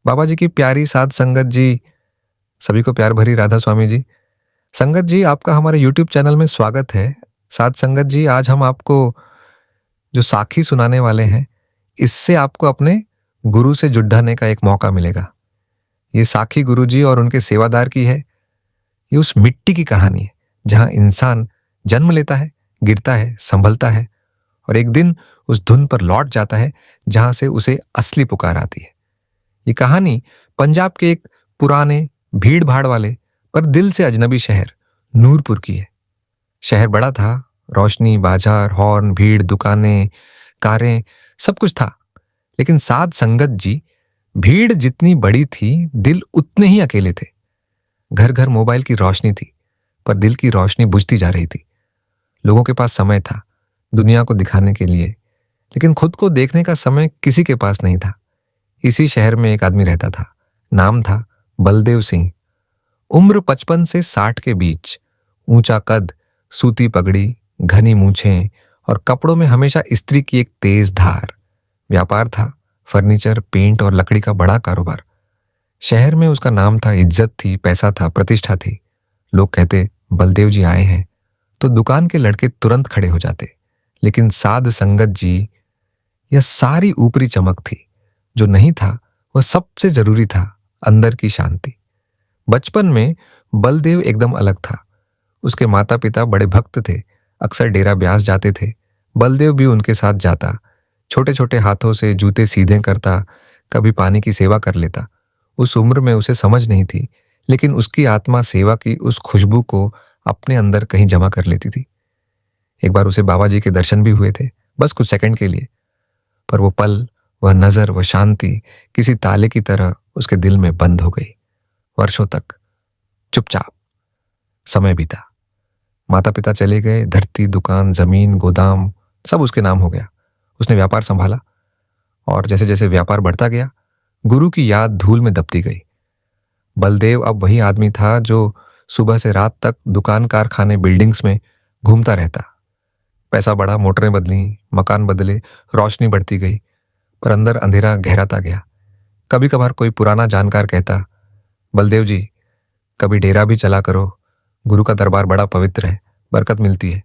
बाबा जी की प्यारी साध संगत जी, सभी को प्यार भरी राधा स्वामी जी। संगत जी, आपका हमारे यूट्यूब चैनल में स्वागत है। साध संगत जी, आज हम आपको जो साखी सुनाने वाले हैं, इससे आपको अपने गुरु से जुड़ने का एक मौका मिलेगा। ये साखी गुरु जी और उनके सेवादार की है। ये उस मिट्टी की कहानी है जहां इंसान जन्म लेता है, गिरता है, संभलता है और एक दिन उस धुन पर लौट जाता है जहां से उसे असली पुकार आती है। ये कहानी पंजाब के एक पुराने भीड़ भाड़ वाले पर दिल से अजनबी शहर नूरपुर की है। शहर बड़ा था, रोशनी, बाजार, हॉर्न, भीड़, दुकानें, कारें, सब कुछ था। लेकिन साध संगत जी, भीड़ जितनी बड़ी थी, दिल उतने ही अकेले थे। घर घर मोबाइल की रोशनी थी, पर दिल की रोशनी बुझती जा रही थी। लोगों के पास समय था दुनिया को दिखाने के लिए, लेकिन खुद को देखने का समय किसी के पास नहीं था। इसी शहर में एक आदमी रहता था। नाम था बलदेव सिंह। उम्र 55 से 60 के बीच। ऊंचा कद, सूती पगड़ी, घनी मूछें और कपड़ों में हमेशा इस्त्री की एक तेज धार। व्यापार था, फर्नीचर, पेंट और लकड़ी का बड़ा कारोबार। शहर में उसका नाम था, इज्जत थी, पैसा था, प्रतिष्ठा थी। लोग कहते बलदेव जी आए हैं तो दुकान के लड़के तुरंत खड़े हो जाते। लेकिन साध संगत जी, यह सारी ऊपरी चमक थी। जो नहीं था वह सबसे जरूरी था, अंदर की शांति। बचपन में बलदेव एकदम अलग था। उसके माता पिता बड़े भक्त थे, अक्सर डेरा ब्यास जाते थे। बलदेव भी उनके साथ जाता। छोटे छोटे हाथों से जूते सीधे करता, कभी पानी की सेवा कर लेता। उस उम्र में उसे समझ नहीं थी, लेकिन उसकी आत्मा सेवा की उस खुशबू को अपने अंदर कहीं जमा कर लेती थी। एक बार उसे बाबा जी के दर्शन भी हुए थे, बस कुछ सेकंड के लिए। पर वो पल, वह नजर, वह शांति किसी ताले की तरह उसके दिल में बंद हो गई। वर्षों तक चुपचाप समय बीता। माता पिता चले गए, धरती, दुकान, जमीन, गोदाम सब उसके नाम हो गया। उसने व्यापार संभाला और जैसे जैसे व्यापार बढ़ता गया, गुरु की याद धूल में दबती गई। बलदेव अब वही आदमी था जो सुबह से रात तक दुकान, कारखाने, बिल्डिंग्स में घूमता रहता। पैसा बढ़ा, मोटरें बदली, मकान बदले, रोशनी बढ़ती गई, पर अंदर अंधेरा गहराता गया। कभी कभार कोई पुराना जानकार कहता, बलदेव जी, कभी डेरा भी चला करो, गुरु का दरबार बड़ा पवित्र है, बरकत मिलती है।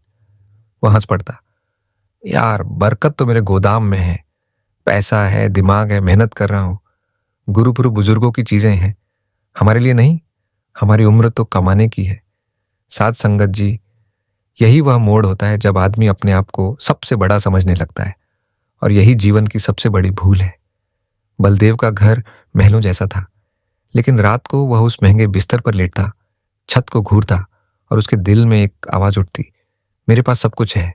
वह हंस पड़ता, यार बरकत तो मेरे गोदाम में है, पैसा है, दिमाग है, मेहनत कर रहा हूं। गुरु पुरु बुजुर्गों की चीजें हैं, हमारे लिए नहीं। हमारी उम्र तो कमाने की है। साध संगत जी, यही वह मोड़ होता है जब आदमी अपने आप को सबसे बड़ा समझने लगता है, और यही जीवन की सबसे बड़ी भूल है। बलदेव का घर महलों जैसा था, लेकिन रात को वह उस महंगे बिस्तर पर लेटता, छत को घूरता और उसके दिल में एक आवाज उठती, मेरे पास सब कुछ है,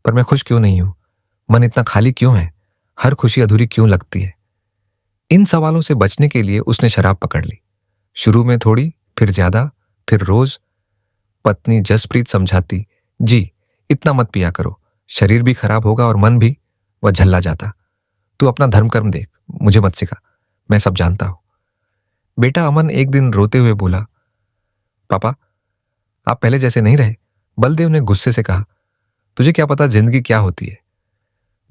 पर मैं खुश क्यों नहीं हूं? मन इतना खाली क्यों है? हर खुशी अधूरी क्यों लगती है? इन सवालों से बचने के लिए उसने शराब पकड़ ली। शुरू में थोड़ी, फिर ज्यादा, फिर रोज। पत्नी जसप्रीत समझाती, जी इतना मत पिया करो, शरीर भी खराब होगा और मन भी। वह झल्ला जाता, तू अपना धर्म कर्म देख, मुझे मत सिखा, मैं सब जानता हूं। बेटा अमन एक दिन रोते हुए बोला, पापा आप पहले जैसे नहीं रहे। बलदेव ने गुस्से से कहा, तुझे क्या पता जिंदगी क्या होती है?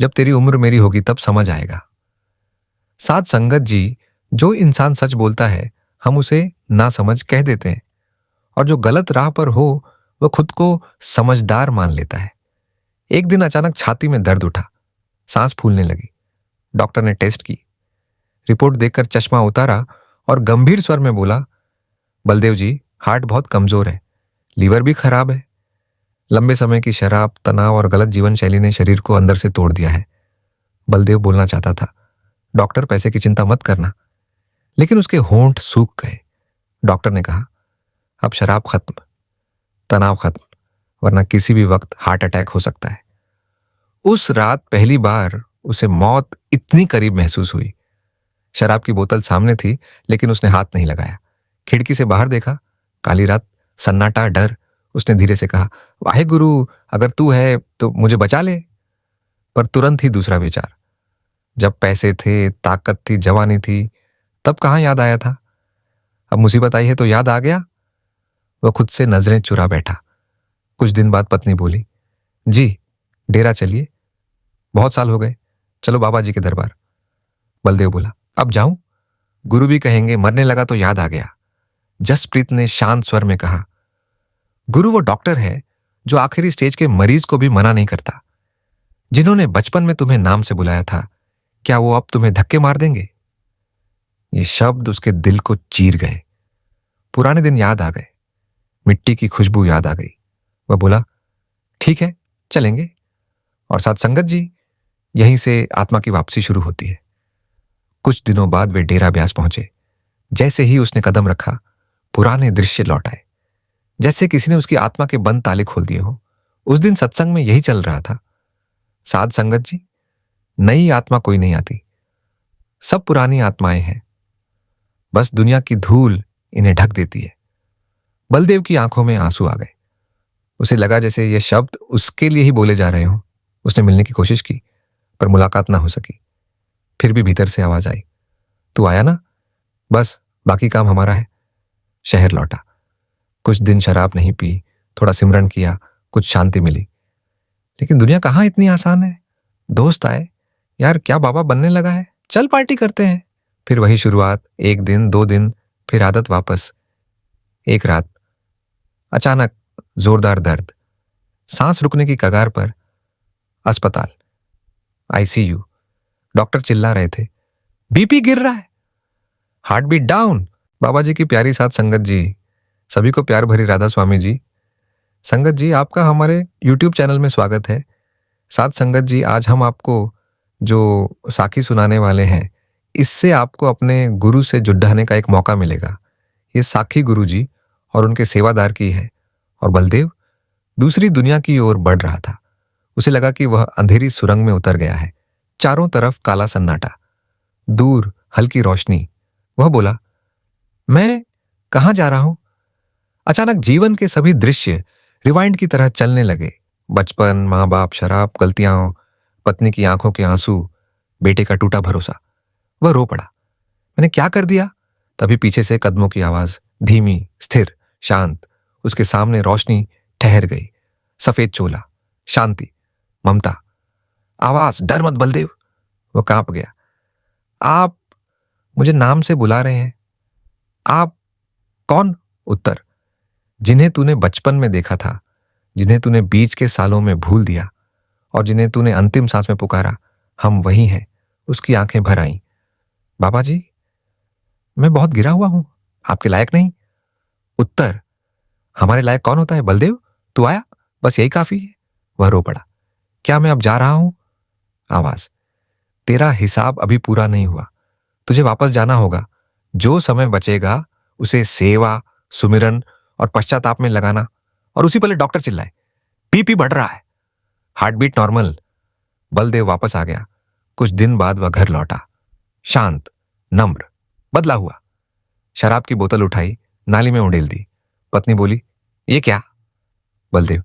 जब तेरी उम्र मेरी होगी तब समझ आएगा। साथ संगत जी, जो इंसान सच बोलता है हम उसे ना समझ कह देते हैं, और जो गलत राह पर हो वह खुद को समझदार मान लेता है। एक दिन अचानक छाती में दर्द उठा, सांस फूलने लगी। डॉक्टर ने टेस्ट की, रिपोर्ट देखकर चश्मा उतारा और गंभीर स्वर में बोला, बलदेव जी, हार्ट बहुत कमजोर है, लीवर भी खराब है। लंबे समय की शराब, तनाव और गलत जीवन शैली ने शरीर को अंदर से तोड़ दिया है। बलदेव बोलना चाहता था, डॉक्टर पैसे की चिंता मत करना, लेकिन उसके होंठ सूख गए। डॉक्टर ने कहा, अब शराब खत्म, तनाव खत्म, वरना किसी भी वक्त हार्ट अटैक हो सकता है। उस रात पहली बार उसे मौत इतनी करीब महसूस हुई। शराब की बोतल सामने थी, लेकिन उसने हाथ नहीं लगाया। खिड़की से बाहर देखा, काली रात, सन्नाटा, डर। उसने धीरे से कहा, वाहे गुरु, अगर तू है तो मुझे बचा ले। पर तुरंत ही दूसरा विचार, जब पैसे थे, ताकत थी, जवानी थी, तब कहां याद आया था? अब मुसीबत आई है तो याद आ गया। वह खुद से नजरें चुरा बैठा। कुछ दिन बाद पत्नी बोली, जी डेरा चलिए, बहुत साल हो गए, चलो बाबा जी के दरबार। बलदेव बोला, अब जाऊं? गुरु भी कहेंगे मरने लगा तो याद आ गया। जसप्रीत ने शांत स्वर में कहा, गुरु वो डॉक्टर है जो आखिरी स्टेज के मरीज को भी मना नहीं करता। जिन्होंने बचपन में तुम्हें नाम से बुलाया था, क्या वो अब तुम्हें धक्के मार देंगे? ये शब्द उसके दिल को चीर गए। पुराने दिन याद आ गए, मिट्टी की खुशबू याद आ गई। वह बोला, ठीक है, चलेंगे। और साथ संगत जी, यहीं से आत्मा की वापसी शुरू होती है। कुछ दिनों बाद वे डेरा ब्यास पहुंचे। जैसे ही उसने कदम रखा, पुराने दृश्य लौट आए, जैसे किसी ने उसकी आत्मा के बंद ताले खोल दिए हो। उस दिन सत्संग में यही चल रहा था। साध संगत जी, नई आत्मा कोई नहीं आती, सब पुरानी आत्माएं हैं, बस दुनिया की धूल इन्हें ढक देती है। बलदेव की आंखों में आंसू आ गए। उसे लगा जैसे ये शब्द उसके लिए ही बोले जा रहे हों। उसने मिलने की कोशिश की, पर मुलाकात ना हो सकी। फिर भी भीतर से आवाज आई, तू आया ना, बस बाकी काम हमारा है। शहर लौटा। कुछ दिन शराब नहीं पी, थोड़ा सिमरन किया, कुछ शांति मिली। लेकिन दुनिया कहाँ इतनी आसान है। दोस्त आए, यार क्या बाबा बनने लगा है, चल पार्टी करते हैं। फिर वही शुरुआत, 1 दिन 2 दिन, फिर आदत वापस। एक रात अचानक जोरदार दर्द, सांस रुकने की कगार पर। अस्पताल, आईसीयू। डॉक्टर चिल्ला रहे थे, बीपी गिर रहा है, हार्ट बीट डाउन। बाबा जी की प्यारी साथ संगत जी, सभी को प्यार भरी राधा स्वामी जी। संगत जी, आपका हमारे यूट्यूब चैनल में स्वागत है। साथ संगत जी, आज हम आपको जो साखी सुनाने वाले हैं, इससे आपको अपने गुरु से जुड़ने का एक मौका मिलेगा। ये साखी गुरु जी और उनके सेवादार की है। और बलदेव दूसरी दुनिया की ओर बढ़ रहा था। उसे लगा कि वह अंधेरी सुरंग में उतर गया है। चारों तरफ काला सन्नाटा, दूर हल्की रोशनी। वह बोला, मैं कहाँ जा रहा हूं? अचानक जीवन के सभी दृश्य रिवाइंड की तरह चलने लगे। बचपन, माँ बाप, शराब, गलतियां, पत्नी की आंखों के आंसू, बेटे का टूटा भरोसा। वह रो पड़ा, मैंने क्या कर दिया? तभी पीछे से कदमों की आवाज, धीमी, स्थिर, शांत। उसके सामने रोशनी ठहर गई। सफेद चोला, शांति, ममता। आवाज, डर मत बलदेव। वो कांप गया। आप मुझे नाम से बुला रहे हैं? आप कौन? उत्तर, जिन्हें तूने बचपन में देखा था, जिन्हें तूने बीच के सालों में भूल दिया और जिन्हें तूने अंतिम सांस में पुकारा, हम वही हैं। उसकी आंखें भर आईं। बाबा जी, मैं बहुत गिरा हुआ हूं, आपके लायक नहीं। उत्तर, हमारे लायक कौन होता है बलदेव? तू आया, बस यही काफी है। वह रो पड़ा, क्या मैं अब जा रहा हूं? आवाज, तेरा हिसाब अभी पूरा नहीं हुआ, तुझे वापस जाना होगा। जो समय बचेगा उसे सेवा, सुमिरन और पश्चाताप में लगाना। और उसी पल डॉक्टर चिल्लाए, बीपी बढ़ रहा है, हार्ट बीट नॉर्मल। बलदेव वापस आ गया। कुछ दिन बाद वह घर लौटा, शांत, नम्र, बदला हुआ। शराब की बोतल उठाई, नाली में उड़ेल दी। पत्नी बोली, ये क्या? बलदेव,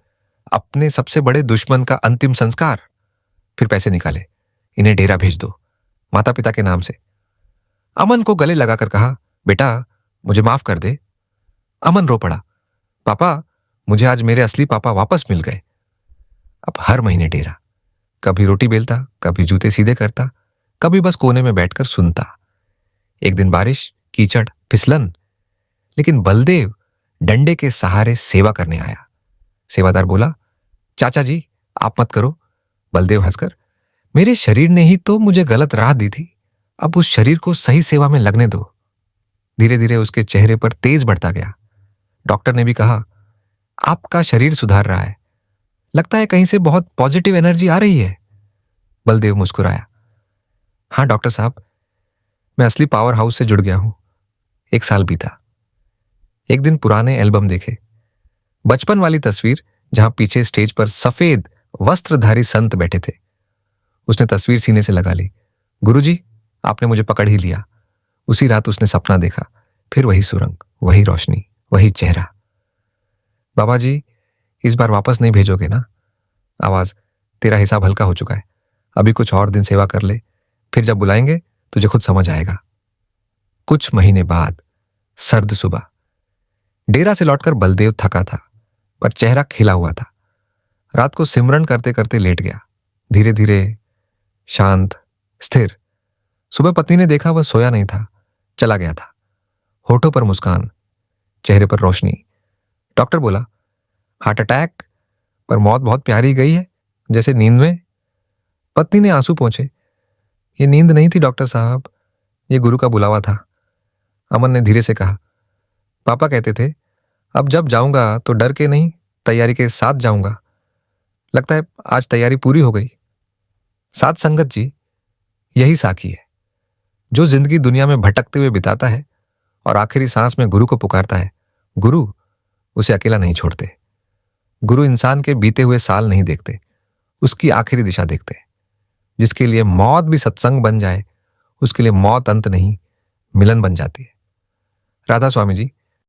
अपने सबसे बड़े दुश्मन का अंतिम संस्कार। फिर पैसे निकाले, इन्हें डेरा भेज दो, माता पिता के नाम से। अमन को गले लगाकर कहा, बेटा मुझे माफ कर दे। अमन रो पड़ा, पापा मुझे आज मेरे असली पापा वापस मिल गए। अब हर महीने डेरा, कभी रोटी बेलता, कभी जूते सीधे करता, कभी बस कोने में बैठकर सुनता। एक दिन बारिश, कीचड़, फिसलन, लेकिन बलदेव डंडे के सहारे सेवा करने आया। सेवादार बोला, चाचा जी आप मत करो। बलदेव हंसकर, मेरे शरीर ने ही तो मुझे गलत राह दी थी, अब उस शरीर को सही सेवा में लगने दो। धीरे धीरे उसके चेहरे पर तेज बढ़ता गया। डॉक्टर ने भी कहा, आपका शरीर सुधार रहा है, लगता है कहीं से बहुत पॉजिटिव एनर्जी आ रही है। बलदेव मुस्कुराया, हाँ डॉक्टर साहब, मैं असली पावर हाउस से जुड़ गया हूं। 1 साल बीता। एक दिन पुराने एल्बम देखे, बचपन वाली तस्वीर जहां पीछे स्टेज पर सफेद वस्त्रधारी संत बैठे थे। उसने तस्वीर सीने से लगा ली। गुरुजी, आपने मुझे पकड़ ही लिया। उसी रात उसने सपना देखा, फिर वही सुरंग, वही रोशनी, वही चेहरा। बाबा जी, इस बार वापस नहीं भेजोगे ना? आवाज, तेरा हिसाब हल्का हो चुका है, अभी कुछ और दिन सेवा कर ले, फिर जब बुलाएंगे तुझे खुद समझ आएगा। कुछ महीने बाद, सर्द सुबह, डेरा से लौटकर बलदेव थका था, पर चेहरा खिला हुआ था। रात को सिमरन करते करते लेट गया, धीरे धीरे, शांत, स्थिर। सुबह पत्नी ने देखा वह सोया नहीं था, चला गया था। होठों पर मुस्कान, चेहरे पर रोशनी। डॉक्टर बोला, हार्ट अटैक, पर मौत बहुत प्यारी गई है, जैसे नींद में। पत्नी ने आंसू पोंछे, ये नींद नहीं थी डॉक्टर साहब, ये गुरु का बुलावा था। अमन ने धीरे से कहा, पापा कहते थे अब जब जाऊंगा तो डर के नहीं, तैयारी के साथ जाऊंगा। लगता है आज तैयारी पूरी हो गई। साथ संगत जी, यही साखी है। जो जिंदगी दुनिया में भटकते हुए बिताता है और आखिरी सांस में गुरु को पुकारता है, गुरु उसे अकेला नहीं छोड़ते। गुरु इंसान के बीते हुए साल नहीं देखते, उसकी आखिरी दिशा देखते। जिसके लिए मौत भी सत्संग बन जाए, उसके लिए मौत अंत नहीं, मिलन बन जाती है। राधा स्वामी जी,